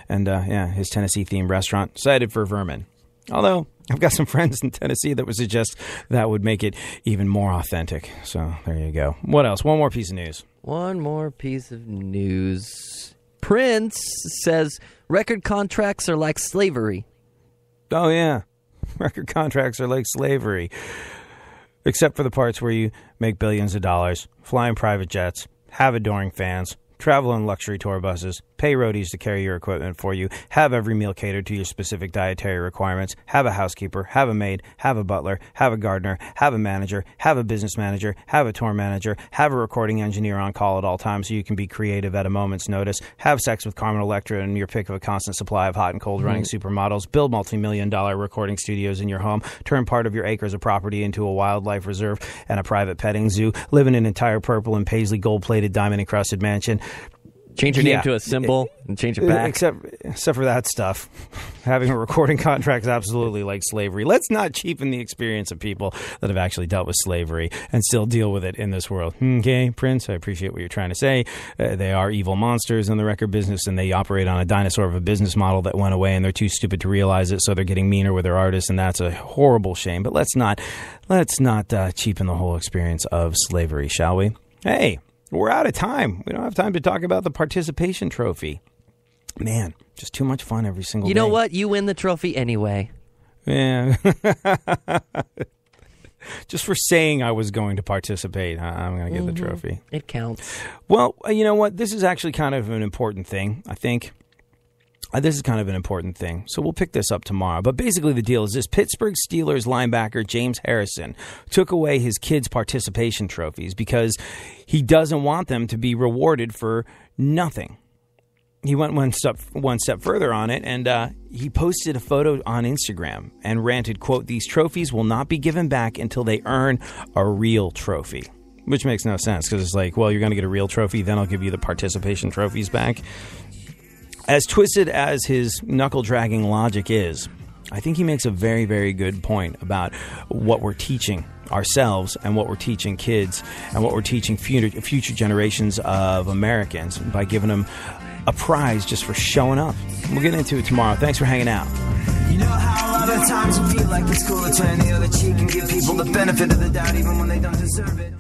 [SPEAKER 3] And his Tennessee-themed restaurant cited for vermin. Although, I've got some friends in Tennessee that would suggest that would make it even more authentic. So, there you go. What else? One more piece of news.
[SPEAKER 10] One more piece of news. Prince says record contracts are like slavery.
[SPEAKER 3] Oh, yeah. Record contracts are like slavery. Except for the parts where you make billions of dollars, fly in private jets, have adoring fans, travel on luxury tour buses, pay roadies to carry your equipment for you, have every meal catered to your specific dietary requirements, have a housekeeper, have a maid, have a butler, have a gardener, have a manager, have a business manager, have a tour manager, have a recording engineer on call at all times so you can be creative at a moment's notice, have sex with Carmen Electra and your pick of a constant supply of hot and cold running supermodels, build multi-million-dollar recording studios in your home, turn part of your acres of property into a wildlife reserve and a private petting zoo, live in an entire purple and paisley gold-plated diamond-encrusted mansion.
[SPEAKER 10] Change your name to a symbol and change it back.
[SPEAKER 3] Except for that stuff. Having a recording contract is absolutely like slavery. Let's not cheapen the experience of people that have actually dealt with slavery and still deal with it in this world. Okay, Prince, I appreciate what you're trying to say. They are evil monsters in the record business, and they operate on a dinosaur of a business model that went away, and they're too stupid to realize it, so they're getting meaner with their artists, and that's a horrible shame. But let's not cheapen the whole experience of slavery, shall we? Hey, we're out of time. We don't have time to talk about the participation trophy. Man, just too much fun every single day.
[SPEAKER 10] You know what? You win the trophy anyway.
[SPEAKER 3] Yeah. Just for saying I was going to participate, I'm going to get the trophy.
[SPEAKER 10] It counts.
[SPEAKER 3] Well, you know what? This is actually kind of an important thing, I think. This is kind of an important thing, so we'll pick this up tomorrow. But basically the deal is this. Pittsburgh Steelers linebacker James Harrison took away his kids' participation trophies because he doesn't want them to be rewarded for nothing. He went one step further on it, and he posted a photo on Instagram and ranted, quote, "These trophies will not be given back until they earn a real trophy." Which makes no sense, because it's like, well, you're going to get a real trophy, then I'll give you the participation trophies back. As twisted as his knuckle-dragging logic is, I think he makes a very, very good point about what we're teaching ourselves and what we're teaching kids and what we're teaching future generations of Americans by giving them a prize just for showing up. We'll get into it tomorrow. Thanks for hanging out.
[SPEAKER 4] You know how a lot of times we feel like it's cool to turn the other cheek and give people the benefit of the doubt even when they don't deserve it.